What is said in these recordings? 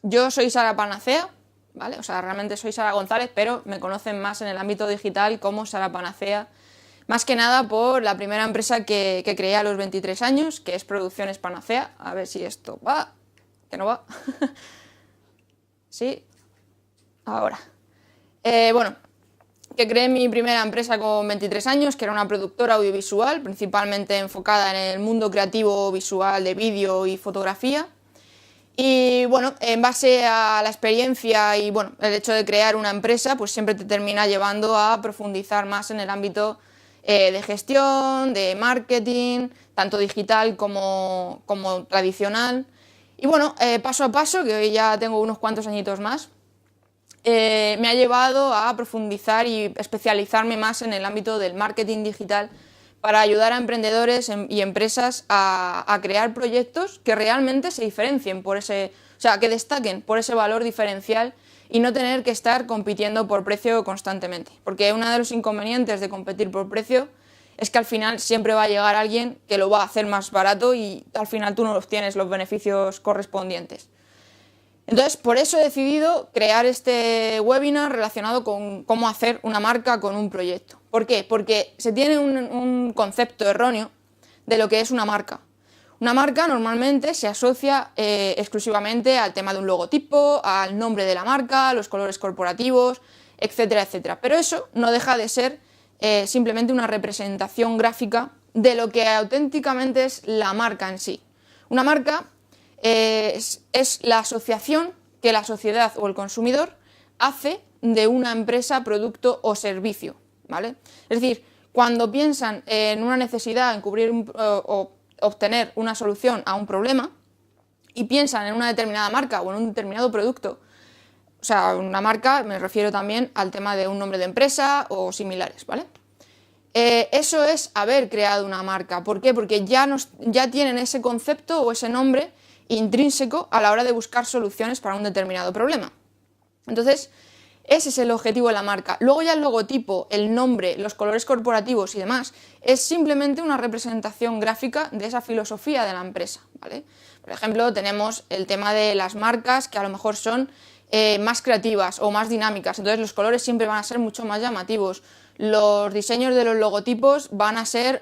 Yo soy Sara Panacea, ¿vale? O sea, realmente soy Sara González, pero me conocen más en el ámbito digital como Sara Panacea, más que nada por la primera empresa que creé a los 23 años, que es Producciones Panacea. A ver si esto va, que no va. Sí, ahora. Bueno, que creé mi primera empresa con 23 años, que era una productora audiovisual, principalmente enfocada en el mundo creativo visual de vídeo y fotografía. Y bueno, en base a la experiencia y bueno, el hecho de crear una empresa, pues siempre te termina llevando a profundizar más en el ámbito de gestión, de marketing, tanto digital como tradicional. Y bueno, paso a paso, que hoy ya tengo unos cuantos añitos más, me ha llevado a profundizar y especializarme más en el ámbito del marketing digital para ayudar a emprendedores y empresas a crear proyectos que realmente se diferencien por ese, o sea, que destaquen por ese valor diferencial y no tener que estar compitiendo por precio constantemente. Porque uno de los inconvenientes de competir por precio es que al final siempre va a llegar alguien que lo va a hacer más barato y al final tú no obtienes los beneficios correspondientes. Entonces, por eso he decidido crear este webinar relacionado con cómo hacer una marca con un proyecto. ¿Por qué? Porque se tiene un concepto erróneo de lo que es una marca. Una marca normalmente se asocia exclusivamente al tema de un logotipo, al nombre de la marca, a los colores corporativos, etcétera, etcétera. Pero eso no deja de ser simplemente una representación gráfica de lo que auténticamente es la marca en sí. Una marca es la asociación que la sociedad o el consumidor hace de una empresa, producto o servicio, ¿vale? Es decir, cuando piensan en una necesidad, en cubrir o obtener una solución a un problema y piensan en una determinada marca o en un determinado producto, o sea, una marca me refiero también al tema de un nombre de empresa o similares, ¿vale? Eso es haber creado una marca. ¿Por qué? Porque ya tienen ese concepto o ese nombre intrínseco a la hora de buscar soluciones para un determinado problema. Entonces, ese es el objetivo de la marca. Luego ya el logotipo, el nombre, los colores corporativos y demás es simplemente una representación gráfica de esa filosofía de la empresa, ¿vale? Por ejemplo, tenemos el tema de las marcas que a lo mejor son más creativas o más dinámicas, entonces los colores siempre van a ser mucho más llamativos. Los diseños de los logotipos van a ser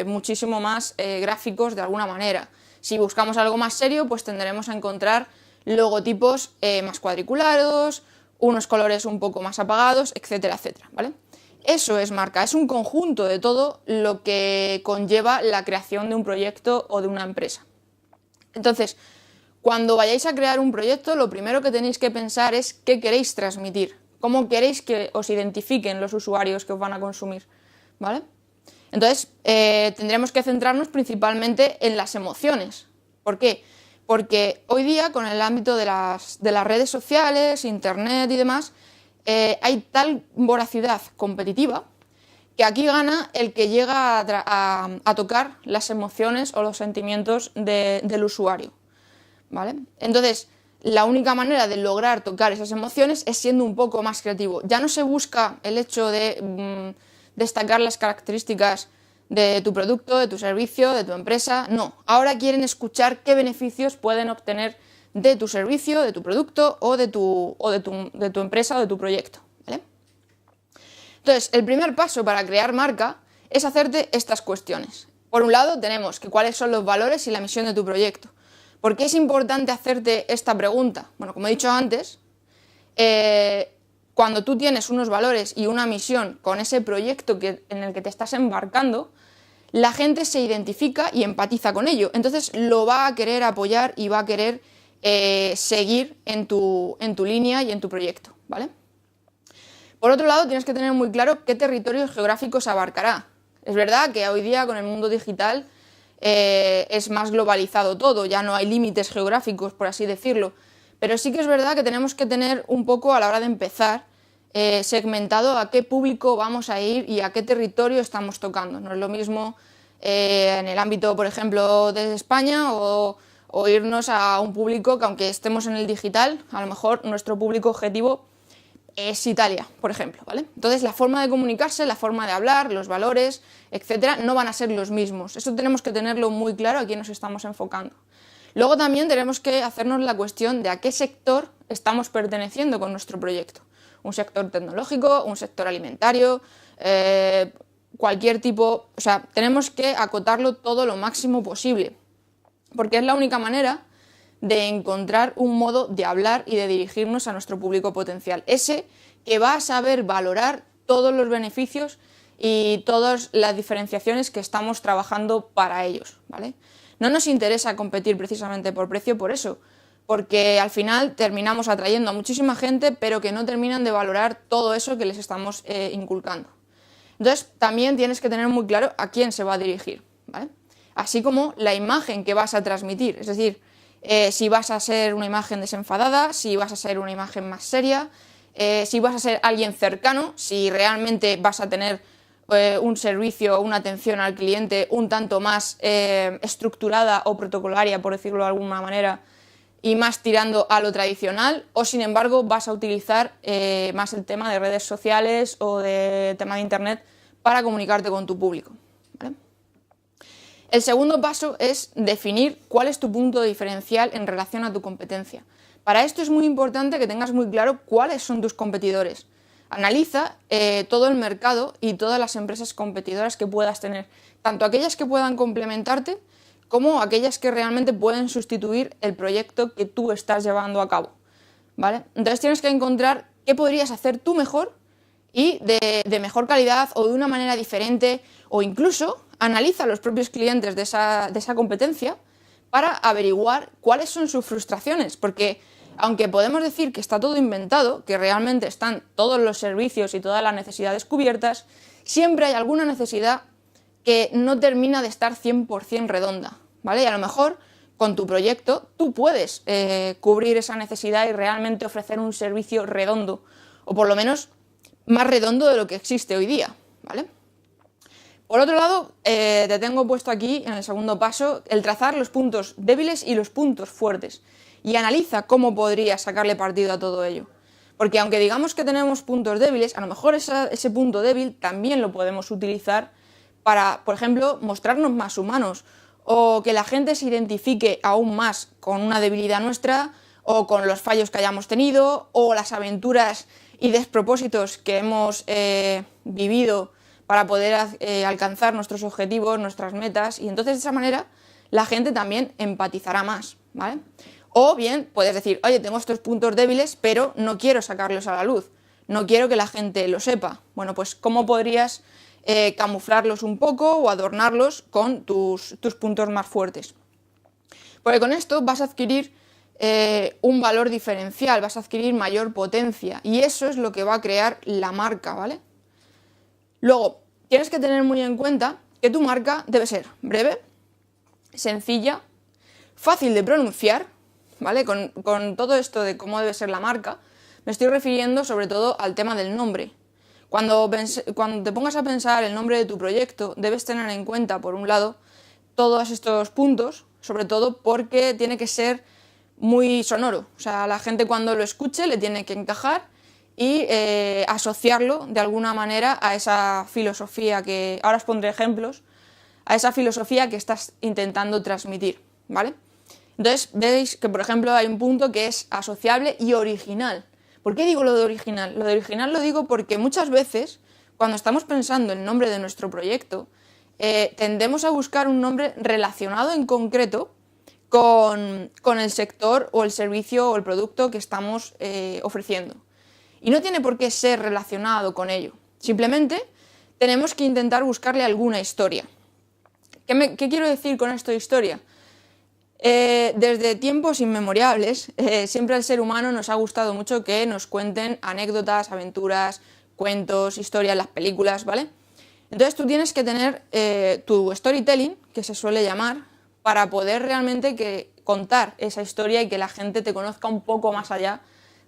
muchísimo más gráficos de alguna manera. Si buscamos algo más serio, pues tendremos a encontrar logotipos más cuadriculados, unos colores un poco más apagados, etcétera, etcétera, ¿vale? Eso es marca, es un conjunto de todo lo que conlleva la creación de un proyecto o de una empresa. Entonces, cuando vayáis a crear un proyecto, lo primero que tenéis que pensar es qué queréis transmitir, cómo queréis que os identifiquen los usuarios que os van a consumir, ¿vale? Entonces, tendremos que centrarnos principalmente en las emociones. ¿Por qué? Porque hoy día, con el ámbito de las redes sociales, internet y demás, hay tal voracidad competitiva que aquí gana el que llega a tocar las emociones o los sentimientos del usuario, ¿vale? Entonces, la única manera de lograr tocar esas emociones es siendo un poco más creativo. Ya no se busca el hecho de destacar las características de tu producto, de tu servicio, de tu empresa, no. Ahora quieren escuchar qué beneficios pueden obtener de tu servicio, de tu producto o de tu empresa o de tu proyecto, ¿vale? Entonces, el primer paso para crear marca es hacerte estas cuestiones. Por un lado, tenemos que cuáles son los valores y la misión de tu proyecto. ¿Por qué es importante hacerte esta pregunta? Bueno, como he dicho antes, cuando tú tienes unos valores y una misión con ese proyecto en el que te estás embarcando, la gente se identifica y empatiza con ello. Entonces lo va a querer apoyar y va a querer seguir en tu línea y en tu proyecto, ¿vale? Por otro lado, tienes que tener muy claro qué territorios geográficos abarcará. Es verdad que hoy día con el mundo digital es más globalizado todo, ya no hay límites geográficos, por así decirlo. Pero sí que es verdad que tenemos que tener un poco a la hora de empezar segmentado a qué público vamos a ir y a qué territorio estamos tocando. No es lo mismo en el ámbito, por ejemplo, de España o irnos a un público que aunque estemos en el digital, a lo mejor nuestro público objetivo es Italia, por ejemplo, ¿vale? Entonces la forma de comunicarse, la forma de hablar, los valores, etcétera, no van a ser los mismos. Eso tenemos que tenerlo muy claro a quién nos estamos enfocando. Luego también tenemos que hacernos la cuestión de a qué sector estamos perteneciendo con nuestro proyecto. Un sector tecnológico, un sector alimentario, cualquier tipo, o sea, tenemos que acotarlo todo lo máximo posible, porque es la única manera de encontrar un modo de hablar y de dirigirnos a nuestro público potencial, ese que va a saber valorar todos los beneficios y todas las diferenciaciones que estamos trabajando para ellos, ¿vale? No nos interesa competir precisamente por precio por eso, porque al final terminamos atrayendo a muchísima gente, pero que no terminan de valorar todo eso que les estamos inculcando. Entonces, también tienes que tener muy claro a quién se va a dirigir, ¿vale? Así como la imagen que vas a transmitir, es decir, si vas a ser una imagen desenfadada, si vas a ser una imagen más seria, si vas a ser alguien cercano, si realmente vas a tener un servicio o una atención al cliente un tanto más estructurada o protocolaria, por decirlo de alguna manera, y más tirando a lo tradicional, o sin embargo vas a utilizar más el tema de redes sociales o de tema de internet para comunicarte con tu público, ¿vale? El segundo paso es definir cuál es tu punto diferencial en relación a tu competencia. Para esto es muy importante que tengas muy claro cuáles son tus competidores. Analiza todo el mercado y todas las empresas competidoras que puedas tener, tanto aquellas que puedan complementarte como aquellas que realmente pueden sustituir el proyecto que tú estás llevando a cabo, ¿vale? Entonces tienes que encontrar qué podrías hacer tú mejor y de mejor calidad o de una manera diferente, o incluso analiza a los propios clientes de esa competencia para averiguar cuáles son sus frustraciones, porque aunque podemos decir que está todo inventado, que realmente están todos los servicios y todas las necesidades cubiertas, siempre hay alguna necesidad que no termina de estar 100% redonda, ¿vale? Y a lo mejor con tu proyecto tú puedes cubrir esa necesidad y realmente ofrecer un servicio redondo, o por lo menos más redondo de lo que existe hoy día, ¿vale? Por otro lado, te tengo puesto aquí en el segundo paso el trazar los puntos débiles y los puntos fuertes, y analiza cómo podrías sacarle partido a todo ello. Porque aunque digamos que tenemos puntos débiles, a lo mejor ese punto débil también lo podemos utilizar para, por ejemplo, mostrarnos más humanos, o que la gente se identifique aún más con una debilidad nuestra, o con los fallos que hayamos tenido, o las aventuras y despropósitos que hemos vivido para poder alcanzar nuestros objetivos, nuestras metas, y entonces de esa manera la gente también empatizará más, ¿vale? O bien puedes decir, oye, tengo estos puntos débiles, pero no quiero sacarlos a la luz, no quiero que la gente lo sepa. Bueno, pues ¿cómo podrías camuflarlos un poco o adornarlos con tus puntos más fuertes? Porque con esto vas a adquirir un valor diferencial, vas a adquirir mayor potencia, y eso es lo que va a crear la marca, ¿vale? Luego, tienes que tener muy en cuenta que tu marca debe ser breve, sencilla, fácil de pronunciar, ¿vale? Con todo esto de cómo debe ser la marca, me estoy refiriendo sobre todo al tema del nombre. Cuando te pongas a pensar el nombre de tu proyecto, debes tener en cuenta, por un lado, todos estos puntos, sobre todo porque tiene que ser muy sonoro. O sea, la gente cuando lo escuche le tiene que encajar y asociarlo de alguna manera a esa filosofía que, ahora os pondré ejemplos, a esa filosofía que estás intentando transmitir, ¿vale? Entonces veis que, por ejemplo, hay un punto que es asociable y original. ¿Por qué digo lo de original? Lo de original lo digo porque muchas veces, cuando estamos pensando el nombre de nuestro proyecto, tendemos a buscar un nombre relacionado en concreto con el sector o el servicio o el producto que estamos ofreciendo. Y no tiene por qué ser relacionado con ello. Simplemente tenemos que intentar buscarle alguna historia. ¿Qué quiero decir con esto de historia? Desde tiempos inmemorables, siempre al ser humano nos ha gustado mucho que nos cuenten anécdotas, aventuras, cuentos, historias, las películas, ¿vale? Entonces tú tienes que tener tu storytelling, que se suele llamar, para poder realmente contar esa historia y que la gente te conozca un poco más allá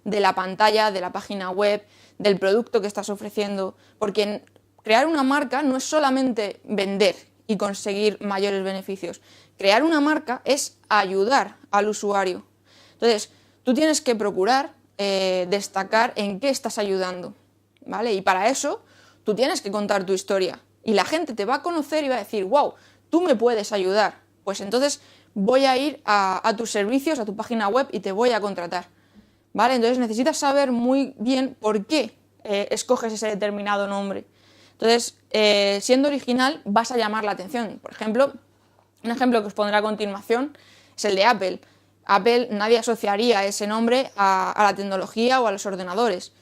de la pantalla, de la página web, del producto que estás ofreciendo, porque crear una marca no es solamente vender y conseguir mayores beneficios. Crear una marca es ayudar al usuario. Entonces, tú tienes que procurar destacar en qué estás ayudando, ¿vale? Y para eso, tú tienes que contar tu historia. Y la gente te va a conocer y va a decir, wow, tú me puedes ayudar. Pues entonces, voy a ir a tus servicios, a tu página web y te voy a contratar, ¿vale? Entonces necesitas saber muy bien por qué escoges ese determinado nombre. Entonces, siendo original, vas a llamar la atención. Por ejemplo, un ejemplo que os pondré a continuación es el de Apple. Apple, nadie asociaría ese nombre a la tecnología o a los ordenadores.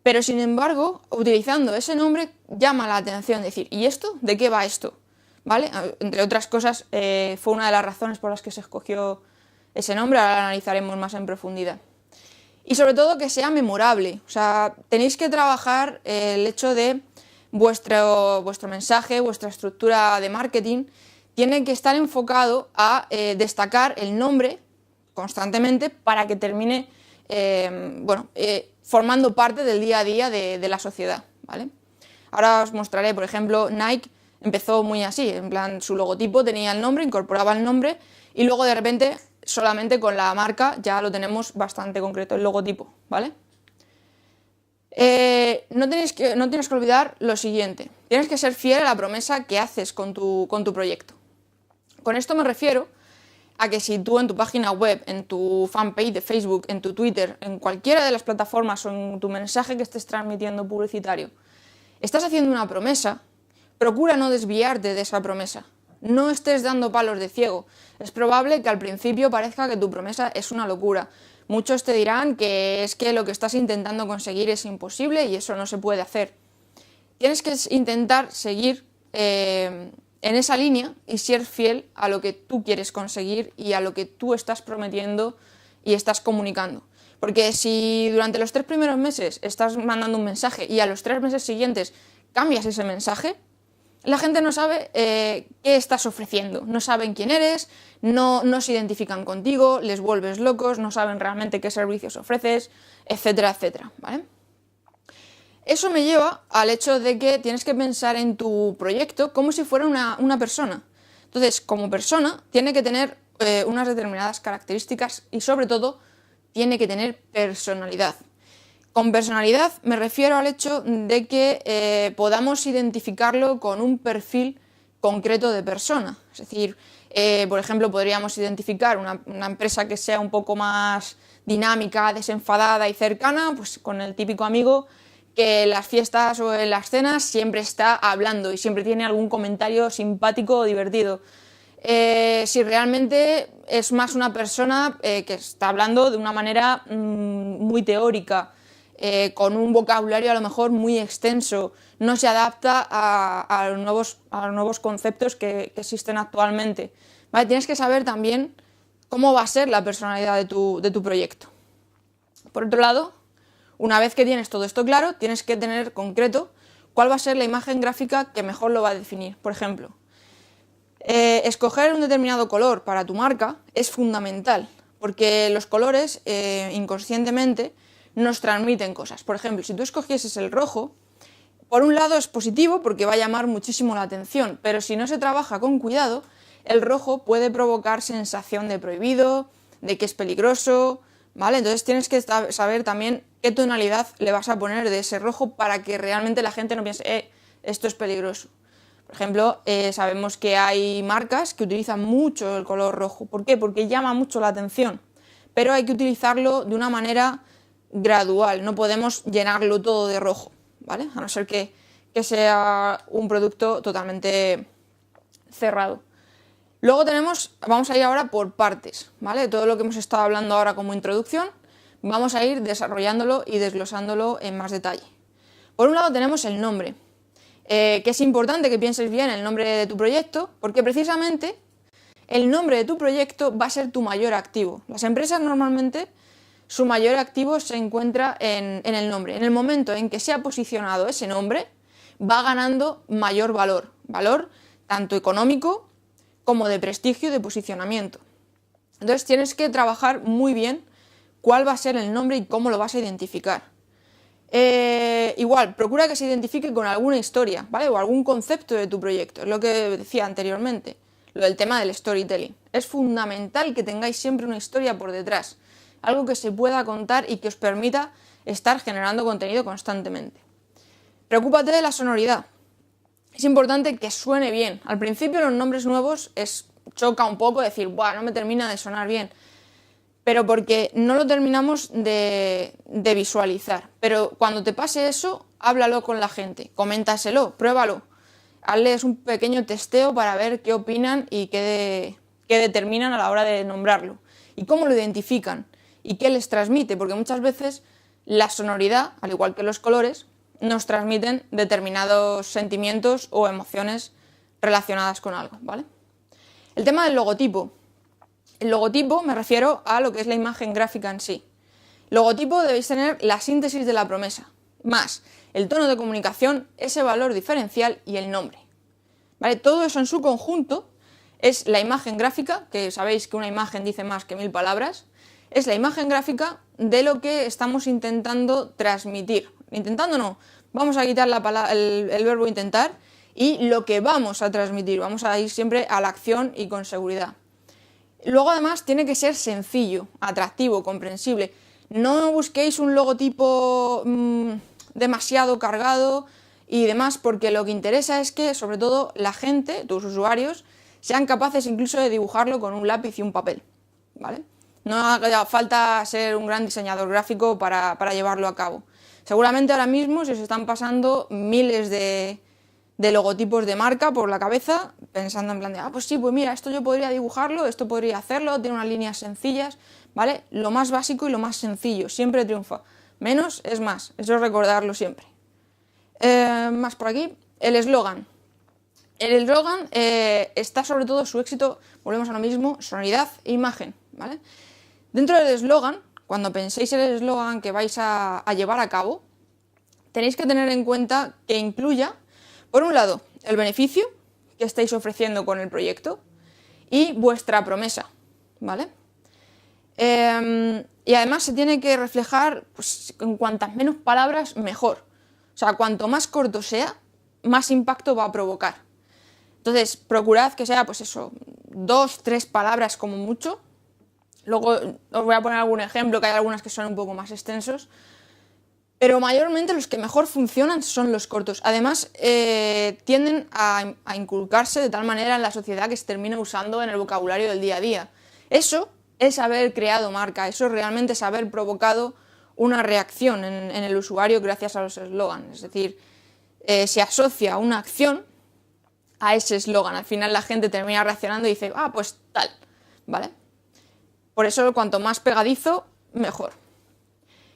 Pero sin embargo, utilizando ese nombre llama la atención, decir, ¿y esto? ¿De qué va esto? ¿Vale? Entre otras cosas, fue una de las razones por las que se escogió ese nombre, ahora lo analizaremos más en profundidad. Y sobre todo que sea memorable, o sea, tenéis que trabajar el hecho de vuestro mensaje, vuestra estructura de marketing, tiene que estar enfocado a destacar el nombre constantemente para que termine formando parte del día a día de la sociedad, ¿vale? Ahora os mostraré, por ejemplo, Nike empezó muy así, en plan su logotipo tenía el nombre, incorporaba el nombre y luego de repente solamente con la marca ya lo tenemos bastante concreto, el logotipo, ¿vale? No tienes que olvidar lo siguiente, tienes que ser fiel a la promesa que haces con tu proyecto. Con esto me refiero a que si tú en tu página web, en tu fanpage de Facebook, en tu Twitter, en cualquiera de las plataformas o en tu mensaje que estés transmitiendo publicitario, estás haciendo una promesa, procura no desviarte de esa promesa. No estés dando palos de ciego. Es probable que al principio parezca que tu promesa es una locura. Muchos te dirán que es que lo que estás intentando conseguir es imposible y eso no se puede hacer. Tienes que intentar seguir en esa línea y ser fiel a lo que tú quieres conseguir y a lo que tú estás prometiendo y estás comunicando. Porque si durante los 3 primeros meses estás mandando un mensaje y a los 3 meses siguientes cambias ese mensaje, la gente no sabe qué estás ofreciendo, no saben quién eres, no se identifican contigo, les vuelves locos, no saben realmente qué servicios ofreces, etcétera, etcétera, ¿vale? Eso me lleva al hecho de que tienes que pensar en tu proyecto como si fuera una persona. Entonces, como persona, tiene que tener unas determinadas características y sobre todo tiene que tener personalidad. Con personalidad me refiero al hecho de que podamos identificarlo con un perfil concreto de persona. Es decir, por ejemplo, podríamos identificar una empresa que sea un poco más dinámica, desenfadada y cercana, pues con el típico amigo que en las fiestas o en las cenas siempre está hablando y siempre tiene algún comentario simpático o divertido. Si realmente es más una persona que está hablando de una manera muy teórica, con un vocabulario a lo mejor muy extenso, no se adapta a los nuevos conceptos que existen actualmente. ¿Vale? Tienes que saber también cómo va a ser la personalidad de tu proyecto. Por otro lado, una vez que tienes todo esto claro, tienes que tener concreto cuál va a ser la imagen gráfica que mejor lo va a definir. Por ejemplo, escoger un determinado color para tu marca es fundamental, porque los colores inconscientemente nos transmiten cosas. Por ejemplo, si tú escogieses el rojo, por un lado es positivo porque va a llamar muchísimo la atención, pero si no se trabaja con cuidado, el rojo puede provocar sensación de prohibido, de que es peligroso, ¿vale? Entonces tienes que saber también qué tonalidad le vas a poner de ese rojo para que realmente la gente no piense, esto es peligroso. Por ejemplo, sabemos que hay marcas que utilizan mucho el color rojo. ¿Por qué? Porque llama mucho la atención, pero hay que utilizarlo de una manera gradual, no podemos llenarlo todo de rojo, ¿vale? A no ser que sea un producto totalmente cerrado. Luego vamos a ir ahora por partes, ¿vale? Todo lo que hemos estado hablando ahora como introducción, vamos a ir desarrollándolo y desglosándolo en más detalle. Por un lado tenemos el nombre, que es importante que pienses bien el nombre de tu proyecto, porque precisamente el nombre de tu proyecto va a ser tu mayor activo. Las empresas normalmente su mayor activo se encuentra en el nombre. En el momento en que se ha posicionado ese nombre, va ganando mayor valor tanto económico como de prestigio y de posicionamiento. Entonces tienes que trabajar muy bien cuál va a ser el nombre y cómo lo vas a identificar. Igual, procura que se identifique con alguna historia, ¿vale? O algún concepto de tu proyecto, es lo que decía anteriormente, lo del tema del storytelling. Es fundamental que tengáis siempre una historia por detrás, algo que se pueda contar y que os permita estar generando contenido constantemente. Preocúpate de la sonoridad. Es importante que suene bien. Al principio los nombres nuevos es choca un poco decir, buah, no me termina de sonar bien. Pero porque no lo terminamos de visualizar. Pero cuando te pase eso, háblalo con la gente, coméntaselo, pruébalo. Hazles un pequeño testeo para ver qué opinan y qué determinan a la hora de nombrarlo. Y cómo lo identifican y qué les transmite, porque muchas veces la sonoridad, al igual que los colores, nos transmiten determinados sentimientos o emociones relacionadas con algo, ¿vale? El tema del logotipo. El logotipo me refiero a lo que es la imagen gráfica en sí. Logotipo debéis tener la síntesis de la promesa, más el tono de comunicación, ese valor diferencial y el nombre. ¿Vale? Todo eso en su conjunto es la imagen gráfica, que sabéis que una imagen dice más que 1000 palabras, es la imagen gráfica de lo que estamos intentando transmitir. Intentando no, vamos a quitar el verbo intentar y lo que vamos a transmitir, vamos a ir siempre a la acción y con seguridad. Luego además tiene que ser sencillo, atractivo, comprensible. No busquéis un logotipo demasiado cargado y demás, porque lo que interesa es que sobre todo la gente, tus usuarios, sean capaces incluso de dibujarlo con un lápiz y un papel, ¿vale? No haga falta ser un gran diseñador gráfico para llevarlo a cabo. Seguramente ahora mismo se os están pasando miles de logotipos de marca por la cabeza, pensando en plan de, pues sí, pues mira, esto yo podría dibujarlo, esto podría hacerlo, tiene unas líneas sencillas, ¿vale? Lo más básico y lo más sencillo, siempre triunfa. Menos es más, eso es recordarlo siempre. Más por aquí, el eslogan. El eslogan está sobre todo su éxito, volvemos a lo mismo, sonoridad e imagen, ¿vale? Dentro del eslogan, cuando penséis el eslogan que vais a llevar a cabo, tenéis que tener en cuenta que incluya, por un lado, el beneficio que estáis ofreciendo con el proyecto y vuestra promesa, ¿vale? Y además se tiene que reflejar pues, en cuantas menos palabras, mejor. O sea, cuanto más corto sea, más impacto va a provocar. Entonces, procurad que sea, pues eso, 2, 3 palabras como mucho. Luego os voy a poner algún ejemplo, que hay algunas que son un poco más extensos. Pero mayormente los que mejor funcionan son los cortos. Además, tienden a inculcarse de tal manera en la sociedad que se termina usando en el vocabulario del día a día. Eso es haber creado marca, eso es realmente es haber provocado una reacción en el usuario gracias a los eslogans. Es decir, se asocia una acción a ese eslogan. Al final la gente termina reaccionando y dice, pues tal, ¿vale? Por eso cuanto más pegadizo, mejor.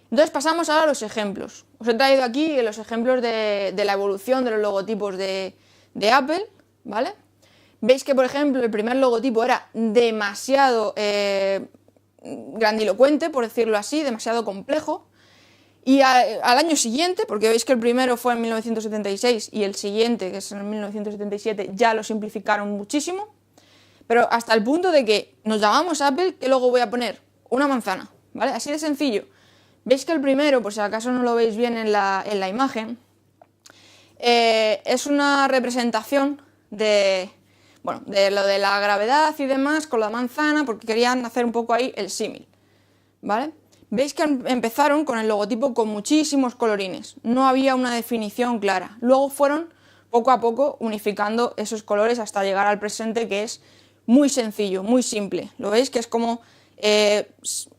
Entonces pasamos ahora a los ejemplos. Os he traído aquí los ejemplos de la evolución de los logotipos de Apple, ¿vale? Veis que, por ejemplo, el primer logotipo era demasiado grandilocuente, por decirlo así, demasiado complejo. Y al año siguiente, porque veis que el primero fue en 1976 y el siguiente, que es en 1977, ya lo simplificaron muchísimo. Pero hasta el punto de que nos llamamos Apple, ¿qué logo voy a poner? Una manzana, ¿vale? Así de sencillo. Veis que el primero, por si acaso no lo veis bien en la imagen, es una representación de lo de la gravedad y demás con la manzana, porque querían hacer un poco ahí el símil, ¿vale? Veis que empezaron con el logotipo con muchísimos colorines, no había una definición clara. Luego fueron poco a poco unificando esos colores hasta llegar al presente, que es muy sencillo, muy simple. ¿Lo veis? Que es como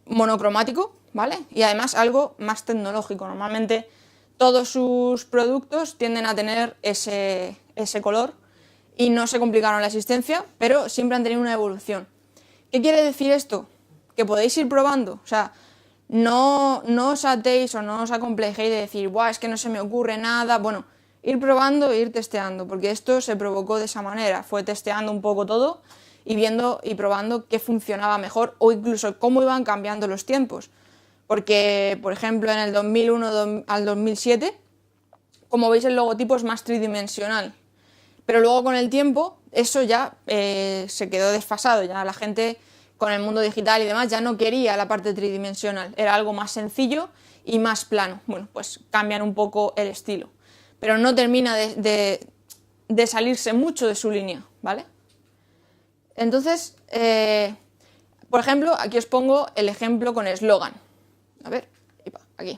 monocromático, ¿vale? Y además algo más tecnológico. Normalmente todos sus productos tienden a tener ese color y no se complicaron la existencia, pero siempre han tenido una evolución. ¿Qué quiere decir esto? Que podéis ir probando, o sea, no os atéis o no os acomplejéis de decir, es que no se me ocurre nada. Bueno, ir probando e ir testeando, porque esto se provocó de esa manera, fue testeando un poco todo y viendo y probando qué funcionaba mejor o incluso cómo iban cambiando los tiempos. Porque, por ejemplo, en el 2001 al 2007, como veis, el logotipo es más tridimensional. Pero luego con el tiempo eso ya se quedó desfasado, ya la gente con el mundo digital y demás ya no quería la parte tridimensional, era algo más sencillo y más plano. Bueno, pues cambian un poco el estilo, pero no termina de salirse mucho de su línea, ¿vale? Entonces, por ejemplo, aquí os pongo el ejemplo con eslogan. A ver, aquí.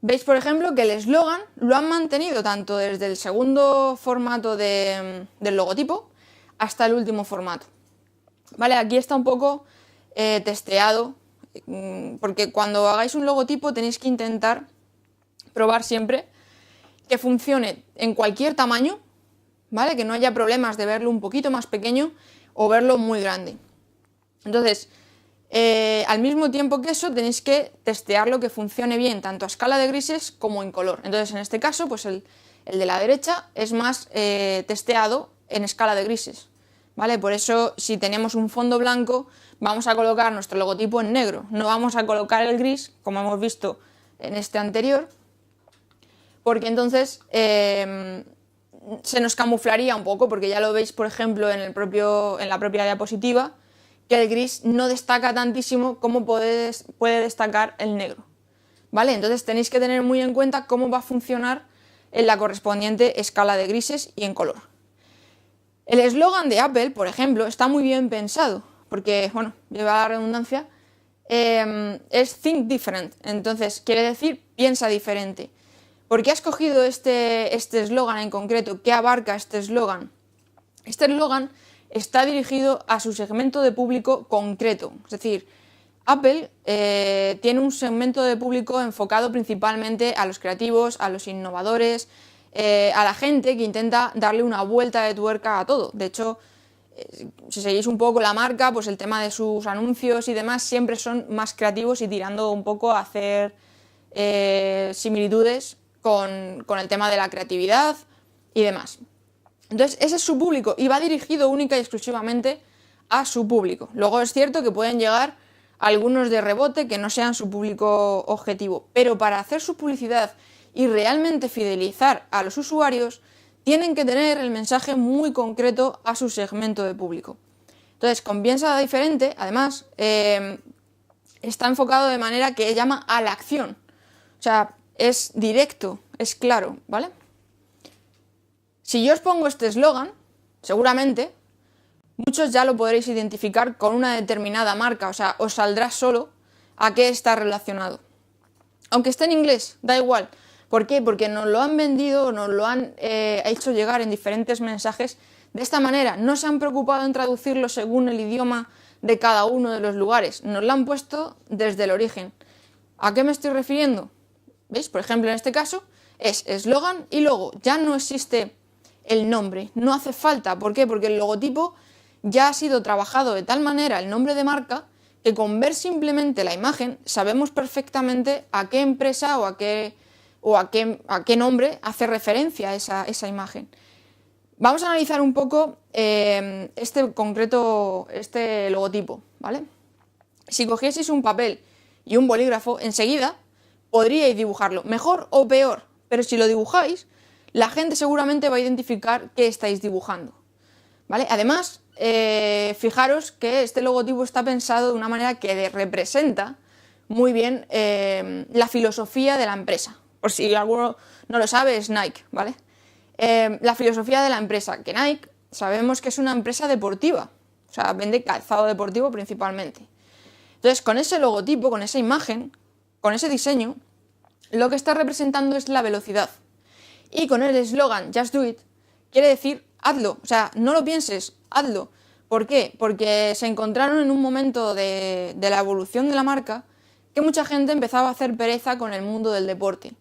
Veis, por ejemplo, que el eslogan lo han mantenido tanto desde el segundo formato del logotipo hasta el último formato. Vale, aquí está un poco testeado, porque cuando hagáis un logotipo tenéis que intentar probar siempre que funcione en cualquier tamaño, ¿vale? Que no haya problemas de verlo un poquito más pequeño o verlo muy grande. Entonces, al mismo tiempo que eso, tenéis que testearlo que funcione bien tanto a escala de grises como en color. Entonces, en este caso, pues el de la derecha es más testeado en escala de grises, ¿vale? Por eso, si tenemos un fondo blanco, vamos a colocar nuestro logotipo en negro. No vamos a colocar el gris, como hemos visto en este anterior, porque entonces se nos camuflaría un poco, porque ya lo veis, por ejemplo, en la propia diapositiva, que el gris no destaca tantísimo como puede destacar el negro, ¿vale? Entonces tenéis que tener muy en cuenta cómo va a funcionar en la correspondiente escala de grises y en color. El eslogan de Apple, por ejemplo, está muy bien pensado, porque, bueno, lleva la redundancia, es Think Different, entonces quiere decir piensa diferente. ¿Por qué ha escogido este eslogan en concreto? ¿Qué abarca este eslogan? Este eslogan está dirigido a su segmento de público concreto. Es decir, Apple tiene un segmento de público enfocado principalmente a los creativos, a los innovadores, a la gente que intenta darle una vuelta de tuerca a todo. De hecho, si seguís un poco la marca, pues el tema de sus anuncios y demás siempre son más creativos y tirando un poco a hacer similitudes con el tema de la creatividad y demás. Entonces, ese es su público y va dirigido única y exclusivamente a su público. Luego es cierto que pueden llegar algunos de rebote que no sean su público objetivo, pero para hacer su publicidad y realmente fidelizar a los usuarios, tienen que tener el mensaje muy concreto a su segmento de público. Entonces, con Piensa Diferente, además, está enfocado de manera que llama a la acción. O sea, es directo, es claro, ¿vale? Si yo os pongo este eslogan, seguramente muchos ya lo podréis identificar con una determinada marca, o sea, os saldrá solo a qué está relacionado. Aunque esté en inglés, da igual. ¿Por qué? Porque nos lo han vendido, nos lo han hecho llegar en diferentes mensajes de esta manera. No se han preocupado en traducirlo según el idioma de cada uno de los lugares. Nos lo han puesto desde el origen. ¿A qué me estoy refiriendo? ¿Veis? Por ejemplo, en este caso es eslogan y logo. Ya no existe el nombre, no hace falta. ¿Por qué? Porque el logotipo ya ha sido trabajado de tal manera, el nombre de marca, que con ver simplemente la imagen sabemos perfectamente a qué empresa o a qué nombre hace referencia esa imagen. Vamos a analizar un poco este logotipo, ¿vale? Si cogieseis un papel y un bolígrafo, enseguida podríais dibujarlo, mejor o peor, pero si lo dibujáis, la gente seguramente va a identificar qué estáis dibujando, ¿vale? Además, fijaros que este logotipo está pensado de una manera que representa muy bien la filosofía de la empresa. Por si alguno no lo sabe, es Nike, ¿vale? La filosofía de la empresa, que Nike sabemos que es una empresa deportiva, o sea, vende calzado deportivo principalmente. Entonces, con ese logotipo, con esa imagen, con ese diseño, lo que está representando es la velocidad. Y con el eslogan Just Do It, quiere decir hazlo, o sea, no lo pienses, hazlo. ¿Por qué? Porque se encontraron en un momento de la evolución de la marca que mucha gente empezaba a hacer pereza con el mundo del deporte.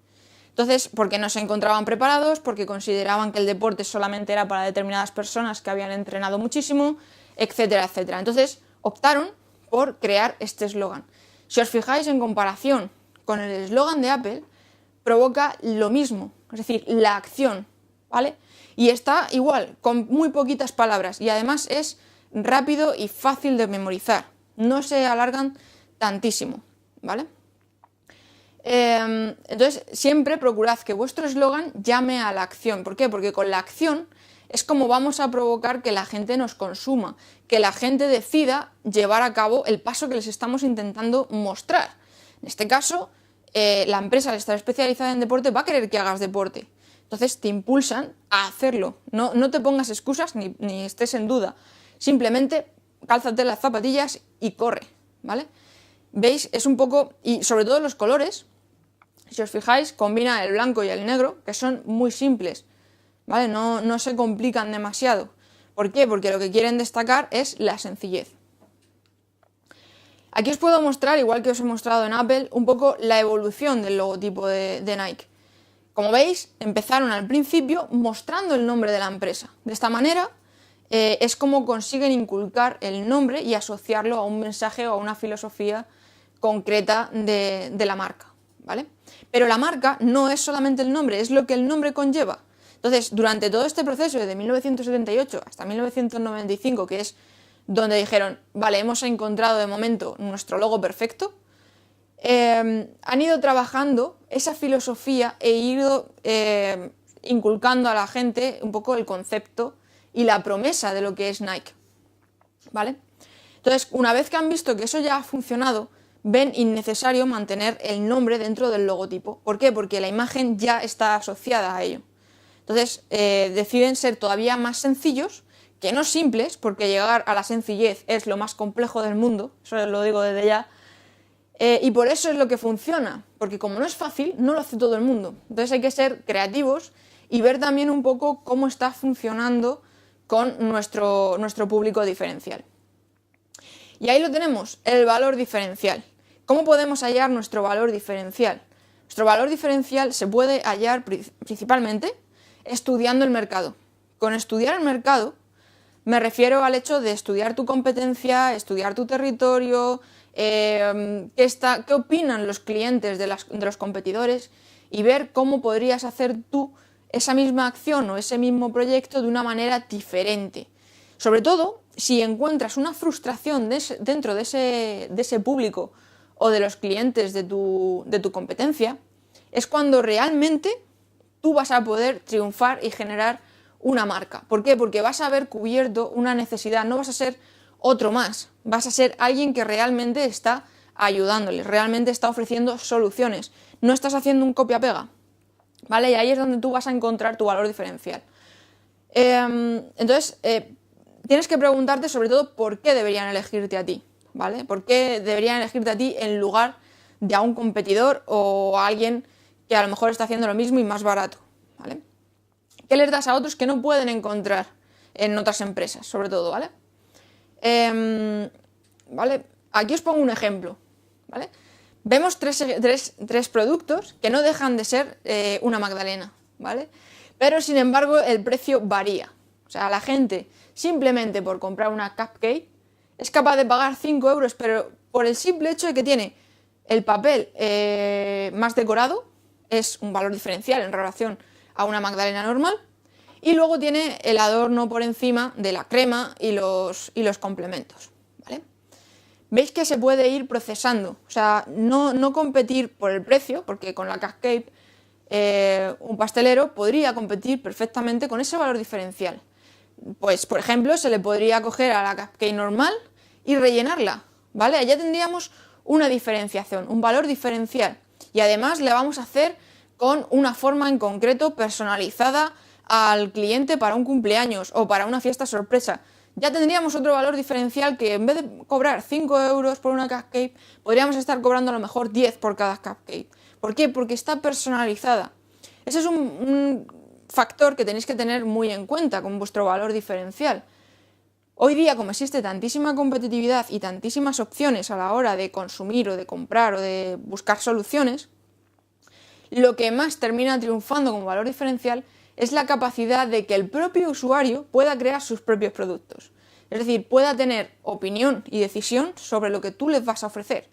Entonces, porque no se encontraban preparados, porque consideraban que el deporte solamente era para determinadas personas que habían entrenado muchísimo, etcétera, etcétera. Entonces, optaron por crear este eslogan. Si os fijáis en comparación con el eslogan de Apple, provoca lo mismo, es decir, la acción, ¿vale? Y está igual, con muy poquitas palabras, y además es rápido y fácil de memorizar, no se alargan tantísimo, ¿vale? Entonces, siempre procurad que vuestro eslogan llame a la acción. ¿Por qué? Porque con la acción es como vamos a provocar que la gente nos consuma, que la gente decida llevar a cabo el paso que les estamos intentando mostrar. En este caso, la empresa al estar especializada en deporte va a querer que hagas deporte. Entonces te impulsan a hacerlo. No te pongas excusas ni estés en duda. Simplemente cálzate las zapatillas y corre, ¿vale? ¿Veis? Es un poco... Y sobre todo los colores, si os fijáis, combina el blanco y el negro, que son muy simples, ¿vale? No se complican demasiado. ¿Por qué? Porque lo que quieren destacar es la sencillez. Aquí os puedo mostrar, igual que os he mostrado en Apple, un poco la evolución del logotipo de Nike. Como veis, empezaron al principio mostrando el nombre de la empresa. De esta manera es como consiguen inculcar el nombre y asociarlo a un mensaje o a una filosofía concreta de la marca, ¿vale? Pero la marca no es solamente el nombre, es lo que el nombre conlleva. Entonces, durante todo este proceso, desde 1978 hasta 1995, que es donde dijeron, vale, hemos encontrado de momento nuestro logo perfecto, han ido trabajando esa filosofía e ido inculcando a la gente un poco el concepto y la promesa de lo que es Nike, ¿vale? Entonces, una vez que han visto que eso ya ha funcionado, ven innecesario mantener el nombre dentro del logotipo. ¿Por qué? Porque la imagen ya está asociada a ello. Entonces, deciden ser todavía más sencillos, que no simples, porque llegar a la sencillez es lo más complejo del mundo, eso lo digo desde ya, y por eso es lo que funciona, porque como no es fácil, no lo hace todo el mundo. Entonces hay que ser creativos y ver también un poco cómo está funcionando con nuestro público diferencial. Y ahí lo tenemos, el valor diferencial. ¿Cómo podemos hallar nuestro valor diferencial? Nuestro valor diferencial se puede hallar principalmente estudiando el mercado. Con estudiar el mercado me refiero al hecho de estudiar tu competencia, estudiar tu territorio, qué opinan los clientes de los competidores y ver cómo podrías hacer tú esa misma acción o ese mismo proyecto de una manera diferente. Sobre todo, si encuentras una frustración dentro de ese público o de los clientes de tu competencia, es cuando realmente tú vas a poder triunfar y generar una marca. ¿Por qué? Porque vas a haber cubierto una necesidad, no vas a ser otro más, vas a ser alguien que realmente está ayudándoles, realmente está ofreciendo soluciones, no estás haciendo un copia-pega, ¿vale? Y ahí es donde tú vas a encontrar tu valor diferencial. Entonces, tienes que preguntarte sobre todo por qué deberían elegirte a ti, ¿vale? ¿Por qué deberían elegirte a ti en lugar de a un competidor o a alguien que a lo mejor está haciendo lo mismo y más barato, ¿vale? ¿Qué les das a otros que no pueden encontrar en otras empresas, sobre todo, ¿vale? ¿Vale? Aquí os pongo un ejemplo, ¿vale? Vemos tres productos que no dejan de ser una magdalena, ¿vale? Pero, sin embargo, el precio varía. O sea, la gente, simplemente por comprar una cupcake, es capaz de pagar 5 euros, pero por el simple hecho de que tiene el papel más decorado, es un valor diferencial en relación a una magdalena normal, y luego tiene el adorno por encima de la crema y los complementos, ¿vale? Veis que se puede ir procesando, o sea, no competir por el precio, porque con la cupcake un pastelero podría competir perfectamente con ese valor diferencial. Pues, por ejemplo, se le podría coger a la cupcake normal y rellenarla, ¿vale? Allá tendríamos una diferenciación, un valor diferencial, y además le vamos a hacer con una forma en concreto personalizada al cliente para un cumpleaños o para una fiesta sorpresa. Ya tendríamos otro valor diferencial que en vez de cobrar 5 euros por una cupcake, podríamos estar cobrando a lo mejor 10 por cada cupcake. ¿Por qué? Porque está personalizada. Ese es un factor que tenéis que tener muy en cuenta con vuestro valor diferencial. Hoy día, como existe tantísima competitividad y tantísimas opciones a la hora de consumir o de comprar o de buscar soluciones, lo que más termina triunfando como valor diferencial es la capacidad de que el propio usuario pueda crear sus propios productos. Es decir, pueda tener opinión y decisión sobre lo que tú les vas a ofrecer.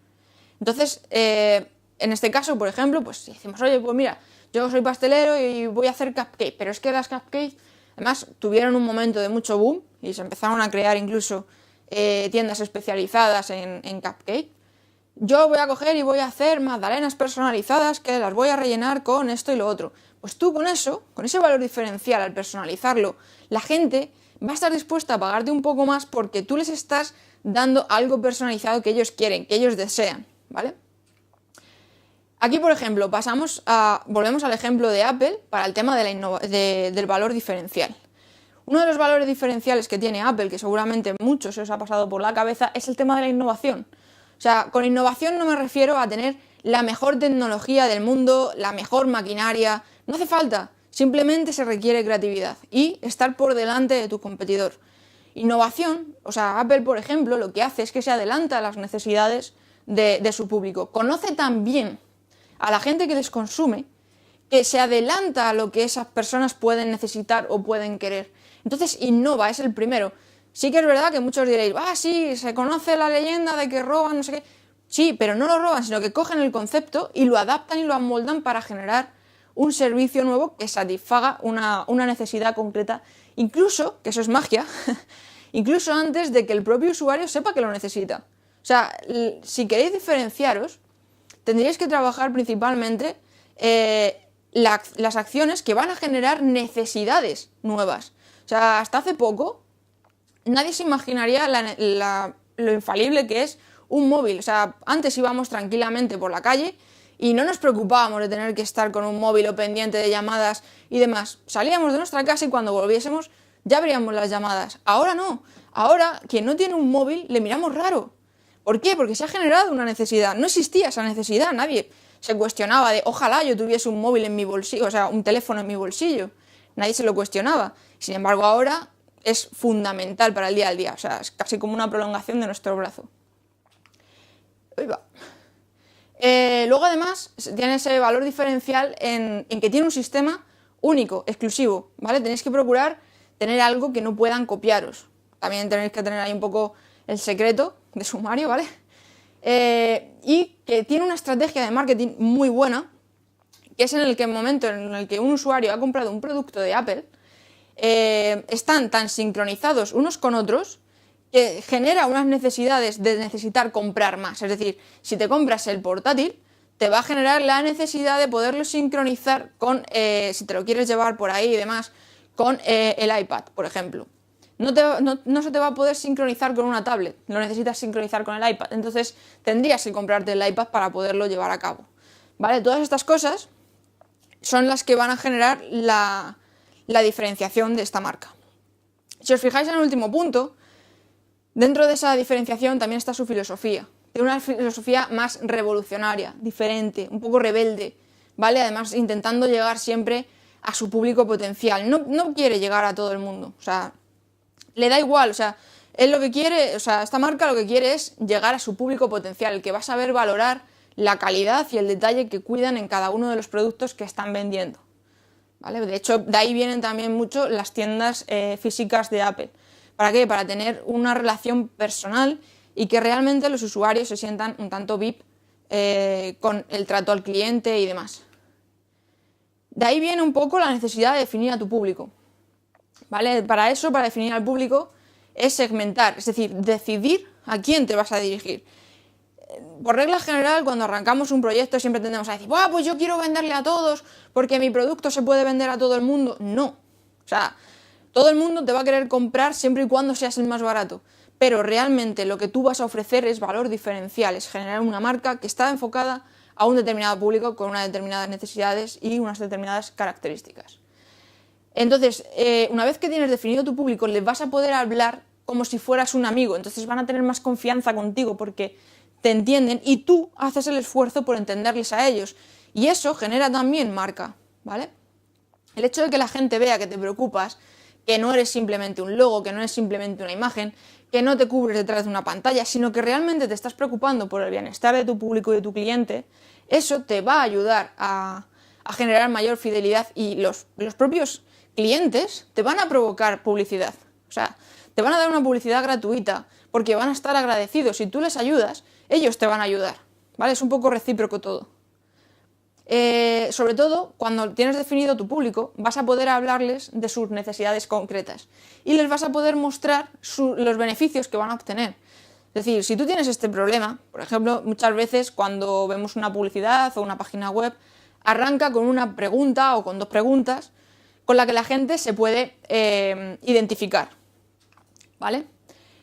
Entonces, en este caso, por ejemplo, pues decimos, oye, pues mira, yo soy pastelero y voy a hacer cupcakes, pero es que las cupcakes, además, tuvieron un momento de mucho boom y se empezaron a crear incluso tiendas especializadas en cupcake. Yo voy a coger y voy a hacer magdalenas personalizadas que las voy a rellenar con esto y lo otro. Pues tú con eso, con ese valor diferencial al personalizarlo, la gente va a estar dispuesta a pagarte un poco más porque tú les estás dando algo personalizado que ellos quieren, que ellos desean, ¿vale? Aquí, por ejemplo, volvemos al ejemplo de Apple para el tema del valor diferencial. Uno de los valores diferenciales que tiene Apple, que seguramente muchos se os ha pasado por la cabeza, es el tema de la innovación. O sea, con innovación no me refiero a tener la mejor tecnología del mundo, la mejor maquinaria. No hace falta, simplemente se requiere creatividad y estar por delante de tu competidor. Innovación, o sea, Apple, por ejemplo, lo que hace es que se adelanta a las necesidades de su público. Conoce tan bien a la gente que les consume que se adelanta a lo que esas personas pueden necesitar o pueden querer. Entonces innova, es el primero. Sí que es verdad que muchos diréis, sí, se conoce la leyenda de que roban, no sé qué. Sí, pero no lo roban, sino que cogen el concepto y lo adaptan y lo amoldan para generar un servicio nuevo que satisfaga una necesidad concreta, incluso, que eso es magia, incluso antes de que el propio usuario sepa que lo necesita. O sea, si queréis diferenciaros, tendríais que trabajar principalmente las acciones que van a generar necesidades nuevas. O sea, hasta hace poco nadie se imaginaría lo infalible que es un móvil. O sea, antes íbamos tranquilamente por la calle y no nos preocupábamos de tener que estar con un móvil o pendiente de llamadas y demás. Salíamos de nuestra casa y cuando volviésemos ya veríamos las llamadas. Ahora no. Ahora, quien no tiene un móvil le miramos raro. ¿Por qué? Porque se ha generado una necesidad. No existía esa necesidad. Nadie se cuestionaba de ojalá yo tuviese un móvil en mi bolsillo, o sea, un teléfono en mi bolsillo. Nadie se lo cuestionaba. Sin embargo, ahora es fundamental para el día a día. O sea, es casi como una prolongación de nuestro brazo. Ahí va. Luego, además, tiene ese valor diferencial en que tiene un sistema único, exclusivo, ¿vale? Tenéis que procurar tener algo que no puedan copiaros. También tenéis que tener ahí un poco el secreto de sumario, ¿vale? Y que tiene una estrategia de marketing muy buena, que es en el momento en el que un usuario ha comprado un producto de Apple, están tan sincronizados unos con otros que genera unas necesidades de necesitar comprar más. Es decir, si te compras el portátil, te va a generar la necesidad de poderlo sincronizar con, si te lo quieres llevar por ahí y demás, con el iPad, por ejemplo. No se te va a poder sincronizar con una tablet, lo necesitas sincronizar con el iPad, entonces tendrías que comprarte el iPad para poderlo llevar a cabo, ¿vale? Todas estas cosas son las que van a generar la diferenciación de esta marca. Si os fijáis en el último punto, dentro de esa diferenciación también está su filosofía. Tiene una filosofía más revolucionaria, diferente, un poco rebelde, ¿vale? Además, intentando llegar siempre a su público potencial. No quiere llegar a todo el mundo, o sea, le da igual, o sea, él lo que quiere, o sea, esta marca lo que quiere es llegar a su público potencial, el que va a saber valorar la calidad y el detalle que cuidan en cada uno de los productos que están vendiendo, ¿vale? De hecho, de ahí vienen también mucho las tiendas físicas de Apple. ¿Para qué? Para tener una relación personal y que realmente los usuarios se sientan un tanto VIP con el trato al cliente y demás. De ahí viene un poco la necesidad de definir a tu público, ¿vale? Para eso, para definir al público, es segmentar, es decir, decidir a quién te vas a dirigir. Por regla general, cuando arrancamos un proyecto siempre tendemos a decir, pues yo quiero venderle a todos porque mi producto se puede vender a todo el mundo. No, o sea, todo el mundo te va a querer comprar siempre y cuando seas el más barato, pero realmente lo que tú vas a ofrecer es valor diferencial, es generar una marca que está enfocada a un determinado público con unas determinadas necesidades y unas determinadas características. Entonces, una vez que tienes definido tu público, les vas a poder hablar como si fueras un amigo, entonces van a tener más confianza contigo porque te entienden y tú haces el esfuerzo por entenderles a ellos. Y eso genera también marca, ¿vale? El hecho de que la gente vea que te preocupas, que no eres simplemente un logo, que no eres simplemente una imagen, que no te cubres detrás de una pantalla, sino que realmente te estás preocupando por el bienestar de tu público y de tu cliente, eso te va a ayudar a generar mayor fidelidad y los propios clientes te van a provocar publicidad. O sea, te van a dar una publicidad gratuita porque van a estar agradecidos. Si tú les ayudas, ellos te van a ayudar, ¿vale? Es un poco recíproco todo. Sobre todo, cuando tienes definido tu público, vas a poder hablarles de sus necesidades concretas y les vas a poder mostrar los beneficios que van a obtener. Es decir, si tú tienes este problema, por ejemplo, muchas veces cuando vemos una publicidad o una página web, arranca con una pregunta o con dos preguntas con la que la gente se puede identificar, ¿vale?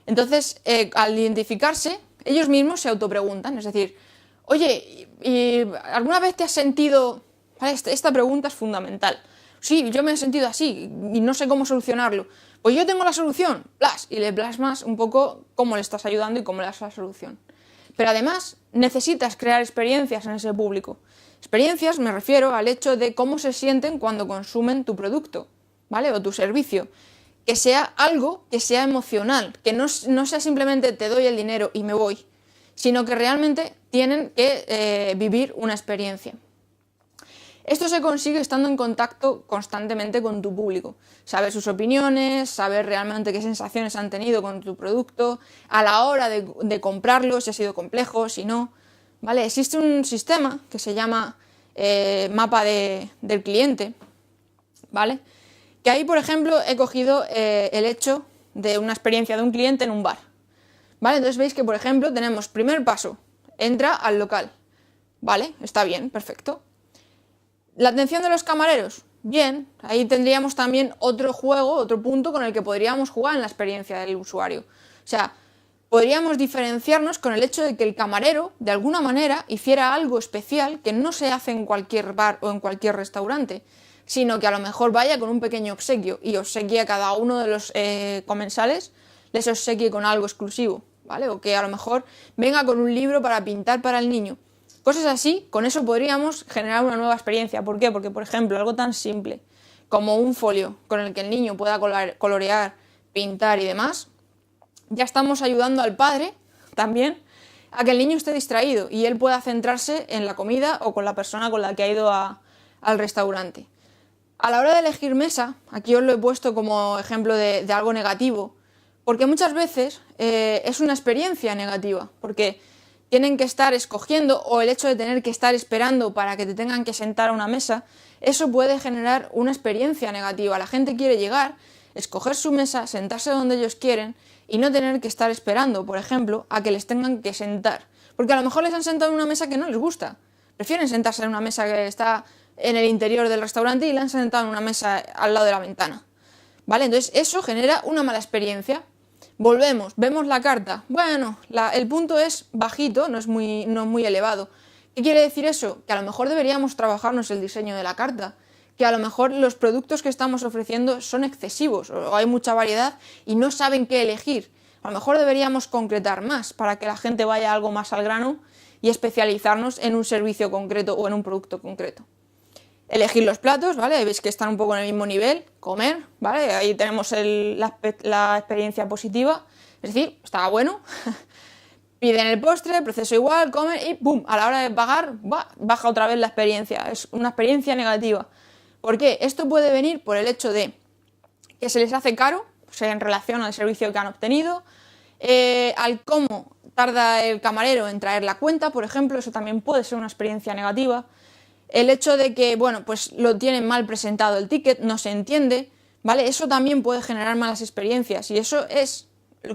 Entonces, al identificarse, ellos mismos se autopreguntan, es decir, oye, ¿y alguna vez te has sentido...? ¿Vale? Esta pregunta es fundamental. Sí, yo me he sentido así y no sé cómo solucionarlo. Pues yo tengo la solución, y le plasmas un poco cómo le estás ayudando y cómo le das la solución. Pero además necesitas crear experiencias en ese público. Experiencias me refiero al hecho de cómo se sienten cuando consumen tu producto, ¿vale? O tu servicio. que sea algo que sea emocional, que no sea simplemente te doy el dinero y me voy, sino que realmente tienen que vivir una experiencia. Esto se consigue estando en contacto constantemente con tu público, saber sus opiniones, saber realmente qué sensaciones han tenido con tu producto, a la hora de comprarlo, si ha sido complejo, si no, ¿vale? Existe un sistema que se llama mapa del cliente, ¿vale? Que ahí, por ejemplo, he cogido el hecho de una experiencia de un cliente en un bar, ¿vale? Entonces veis que, por ejemplo, tenemos primer paso, entra al local, ¿vale? Está bien, perfecto. La atención de los camareros, bien, ahí tendríamos también otro juego, otro punto con el que podríamos jugar en la experiencia del usuario. O sea, podríamos diferenciarnos con el hecho de que el camarero, de alguna manera, hiciera algo especial que no se hace en cualquier bar o en cualquier restaurante, sino que a lo mejor vaya con un pequeño obsequio y obsequie a cada uno de los comensales, les obsequie con algo exclusivo, ¿vale? O que a lo mejor venga con un libro para pintar para el niño. Cosas así, con eso podríamos generar una nueva experiencia. ¿Por qué? Porque, por ejemplo, algo tan simple como un folio con el que el niño pueda colorear, pintar y demás, ya estamos ayudando al padre también a que el niño esté distraído y él pueda centrarse en la comida o con la persona con la que ha ido al restaurante. A la hora de elegir mesa, aquí os lo he puesto como ejemplo de algo negativo, porque muchas veces es una experiencia negativa, porque tienen que estar escogiendo o el hecho de tener que estar esperando para que te tengan que sentar a una mesa, eso puede generar una experiencia negativa. La gente quiere llegar, escoger su mesa, sentarse donde ellos quieren y no tener que estar esperando, por ejemplo, a que les tengan que sentar. Porque a lo mejor les han sentado en una mesa que no les gusta. Prefieren sentarse en una mesa que está en el interior del restaurante y le han sentado en una mesa al lado de la ventana, ¿vale? Entonces eso genera una mala experiencia. Volvemos, vemos la carta. Bueno, el punto es bajito, no es muy elevado. ¿Qué quiere decir eso? Que a lo mejor deberíamos trabajarnos el diseño de la carta, que a lo mejor los productos que estamos ofreciendo son excesivos o hay mucha variedad y no saben qué elegir. A lo mejor deberíamos concretar más para que la gente vaya algo más al grano y especializarnos en un servicio concreto o en un producto concreto. Elegir los platos, ¿vale? Ahí veis que están un poco en el mismo nivel. Comer, ¿vale? Ahí tenemos la experiencia positiva. Es decir, estaba bueno. Piden el postre, proceso igual, comen y ¡pum! A la hora de pagar, baja otra vez la experiencia. Es una experiencia negativa. ¿Por qué? Esto puede venir por el hecho de que se les hace caro, o sea, en relación al servicio que han obtenido, al cómo tarda el camarero en traer la cuenta, por ejemplo, eso también puede ser una experiencia negativa. El hecho de que, bueno, pues lo tienen mal presentado el ticket, no se entiende, ¿vale? Eso también puede generar malas experiencias y eso es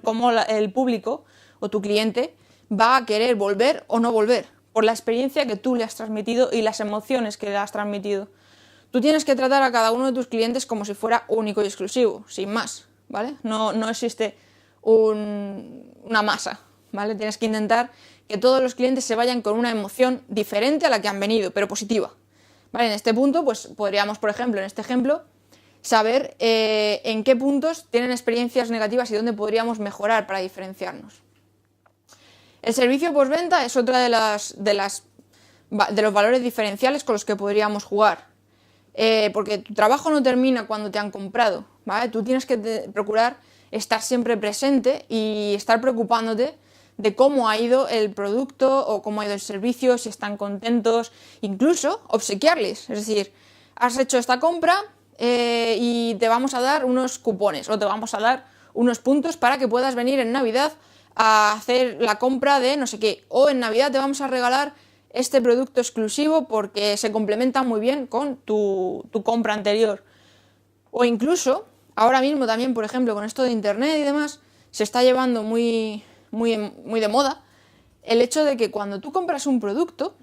como el público o tu cliente va a querer volver o no volver por la experiencia que tú le has transmitido y las emociones que le has transmitido. Tú tienes que tratar a cada uno de tus clientes como si fuera único y exclusivo, sin más, ¿vale? No existe una masa, ¿vale? Tienes que intentar que todos los clientes se vayan con una emoción diferente a la que han venido, pero positiva, ¿vale? En este punto, pues podríamos, por ejemplo, en este ejemplo, saber en qué puntos tienen experiencias negativas y dónde podríamos mejorar para diferenciarnos. El servicio postventa es otra de los valores diferenciales con los que podríamos jugar, porque tu trabajo no termina cuando te han comprado, ¿vale? Tú tienes que procurar estar siempre presente y estar preocupándote de cómo ha ido el producto o cómo ha ido el servicio, si están contentos, incluso obsequiarles. Es decir, has hecho esta compra y te vamos a dar unos cupones o te vamos a dar unos puntos para que puedas venir en Navidad a hacer la compra de no sé qué. O en Navidad te vamos a regalar este producto exclusivo porque se complementa muy bien con tu compra anterior. O incluso, ahora mismo también, por ejemplo, con esto de internet y demás, se está llevando muy de moda el hecho de que cuando tú compras un producto,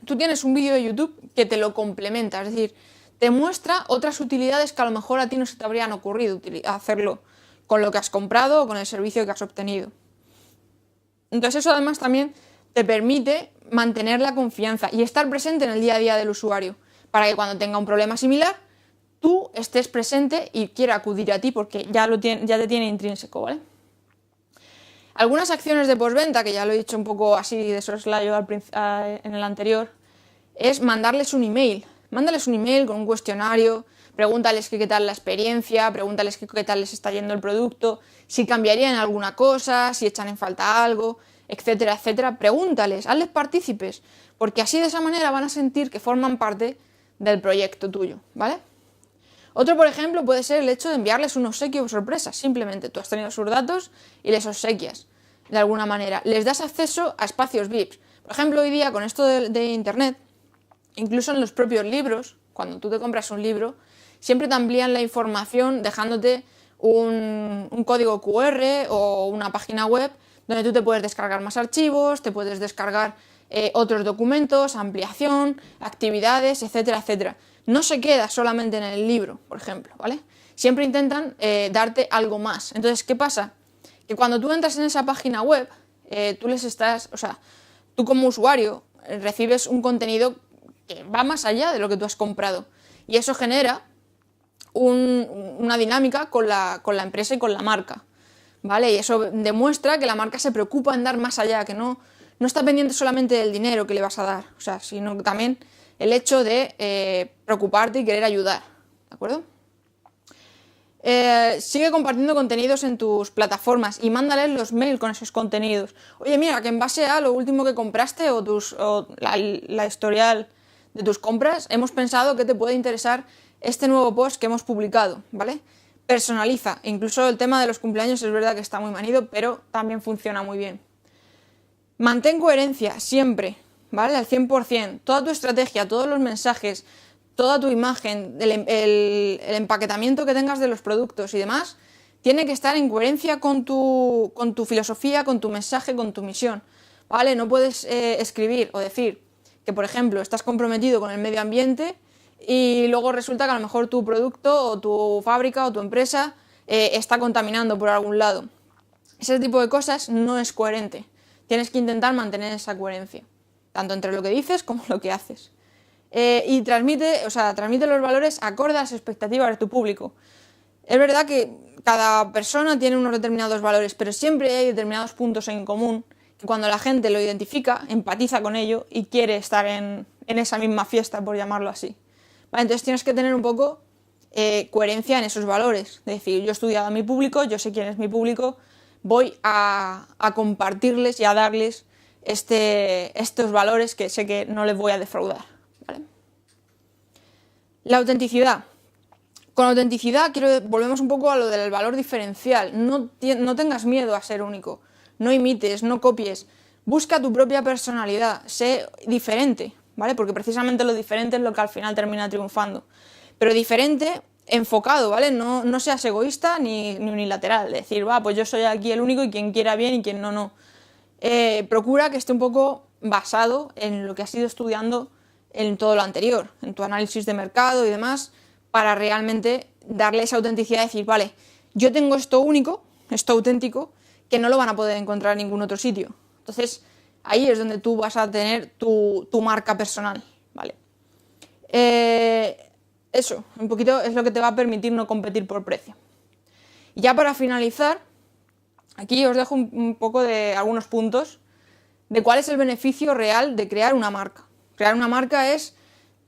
tú tienes un vídeo de YouTube que te lo complementa, es decir, te muestra otras utilidades que a lo mejor a ti no se te habrían ocurrido hacerlo con lo que has comprado o con el servicio que has obtenido. Entonces eso además también te permite mantener la confianza y estar presente en el día a día del usuario, para que cuando tenga un problema similar, tú estés presente y quiera acudir a ti porque ya te tiene intrínseco, ¿vale? Algunas acciones de postventa, que ya lo he dicho un poco así de soslayo en el anterior, es mandarles un email. Mándales un email con un cuestionario Pregúntales qué tal la experiencia, pregúntales qué tal les está yendo el producto, si cambiarían alguna cosa, si echan en falta algo, etcétera, etcétera. Pregúntales, hazles partícipes, porque así de esa manera van a sentir que forman parte del proyecto tuyo, ¿vale? Otro, por ejemplo, puede ser el hecho de enviarles un obsequio sorpresa. Simplemente tú has tenido sus datos y les obsequias de alguna manera. Les das acceso a espacios VIPs. Por ejemplo, hoy día con esto de Internet, incluso en los propios libros, cuando tú te compras un libro, siempre te amplían la información dejándote un código QR o una página web donde tú te puedes descargar más archivos, te puedes descargar otros documentos, ampliación, actividades, etcétera, etcétera. No se queda solamente en el libro, por ejemplo, ¿vale? Siempre intentan darte algo más. Entonces, ¿qué pasa? Que cuando tú entras en esa página web, tú como usuario recibes un contenido que va más allá de lo que tú has comprado. Y eso genera una dinámica con la empresa y con la marca, ¿vale? Y eso demuestra que la marca se preocupa en dar más allá, que no está pendiente solamente del dinero que le vas a dar, sino también el hecho de preocuparte y querer ayudar, ¿de acuerdo? Sigue compartiendo contenidos en tus plataformas y mándales los mails con esos contenidos. Oye, mira, que en base a lo último que compraste o la historial de tus compras, hemos pensado que te puede interesar este nuevo post que hemos publicado, ¿vale? Personaliza. Incluso el tema de los cumpleaños es verdad que está muy manido, pero también funciona muy bien. Mantén coherencia siempre, ¿vale? Al 100%. Toda tu estrategia, todos los mensajes, toda tu imagen, el empaquetamiento que tengas de los productos y demás, tiene que estar en coherencia con tu filosofía, con tu mensaje, con tu misión, ¿vale? No puedes escribir o decir que, por ejemplo, estás comprometido con el medio ambiente y luego resulta que a lo mejor tu producto o tu fábrica o tu empresa está contaminando por algún lado. Ese tipo de cosas no es coherente. Tienes que intentar mantener esa coherencia, tanto entre lo que dices como lo que haces. Y transmite los valores acorde a las expectativas de tu público. Es verdad que cada persona tiene unos determinados valores, pero siempre hay determinados puntos en común que cuando la gente lo identifica, empatiza con ello y quiere estar en esa misma fiesta, por llamarlo así. ¿Vale? Entonces tienes que tener un poco coherencia en esos valores. Es decir, yo he estudiado a mi público, yo sé quién es mi público, voy a compartirles y a darles estos valores que sé que no les voy a defraudar, ¿vale? La autenticidad. Con autenticidad volvemos un poco a lo del valor diferencial. No tengas miedo a ser único. No imites, no copies. Busca tu propia personalidad. Sé diferente, ¿vale? Porque precisamente lo diferente es lo que al final termina triunfando. Pero diferente enfocado, ¿vale? No seas egoísta ni unilateral. Decir, pues yo soy aquí el único y quien quiera bien y quien no. Procura que esté un poco basado en lo que has ido estudiando en todo lo anterior, en tu análisis de mercado y demás, para realmente darle esa autenticidad, decir, vale, yo tengo esto único, esto auténtico, que no lo van a poder encontrar en ningún otro sitio. Entonces, ahí es donde tú vas a tener tu marca personal, ¿vale? Eso, un poquito es lo que te va a permitir no competir por precio. Y ya para finalizar, aquí os dejo un poco de algunos puntos de cuál es el beneficio real de crear una marca. Crear una marca es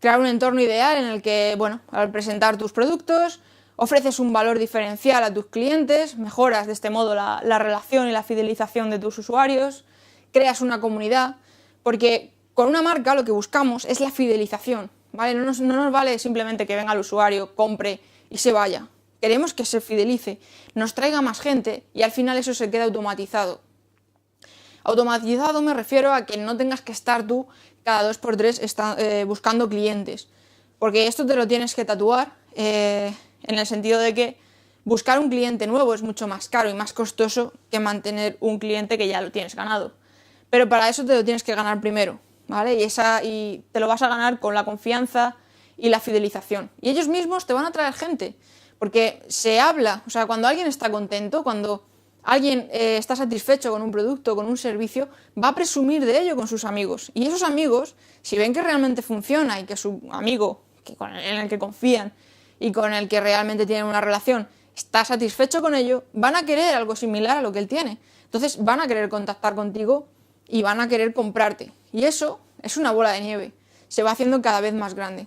crear un entorno ideal en el que, al presentar tus productos, ofreces un valor diferencial a tus clientes, mejoras de este modo la relación y la fidelización de tus usuarios, creas una comunidad, porque con una marca lo que buscamos es la fidelización, ¿vale? No nos vale simplemente que venga el usuario, compre y se vaya. Queremos que se fidelice, nos traiga más gente y al final eso se queda automatizado. Automatizado me refiero a que no tengas que estar tú cada 2x3 buscando clientes, porque esto te lo tienes que tatuar en el sentido de que buscar un cliente nuevo es mucho más caro y más costoso que mantener un cliente que ya lo tienes ganado. Pero para eso te lo tienes que ganar primero, ¿vale? Y te lo vas a ganar con la confianza y la fidelización. Y ellos mismos te van a traer gente, porque se habla, cuando alguien está contento, cuando alguien está satisfecho con un producto, con un servicio, va a presumir de ello con sus amigos. Y esos amigos, si ven que realmente funciona y que su amigo en el que confían y con el que realmente tienen una relación está satisfecho con ello, van a querer algo similar a lo que él tiene. Entonces van a querer contactar contigo y van a querer comprarte. Y eso es una bola de nieve. Se va haciendo cada vez más grande.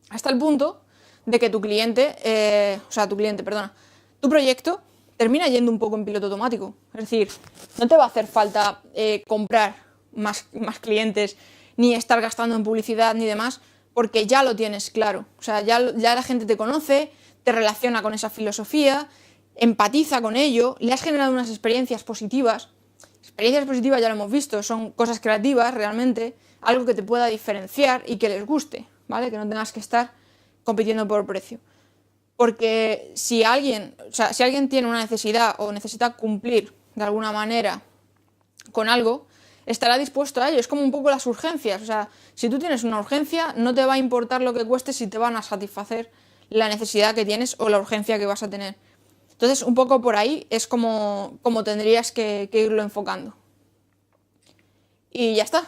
Hasta el punto de que tu proyecto termina yendo un poco en piloto automático. Es decir, no te va a hacer falta comprar más clientes, ni estar gastando en publicidad, ni demás, porque ya lo tienes claro. O sea, ya la gente te conoce, te relaciona con esa filosofía, empatiza con ello, le has generado unas experiencias positivas. Experiencias positivas ya lo hemos visto, son cosas creativas realmente, algo que te pueda diferenciar y que les guste, ¿vale? Que no tengas que estar compitiendo por precio. Porque si alguien tiene una necesidad o necesita cumplir de alguna manera con algo, estará dispuesto a ello. Es como un poco las urgencias. O sea, si tú tienes una urgencia, no te va a importar lo que cueste si te van a satisfacer la necesidad que tienes o la urgencia que vas a tener. Entonces, un poco por ahí es como tendrías que irlo enfocando. Y ya está.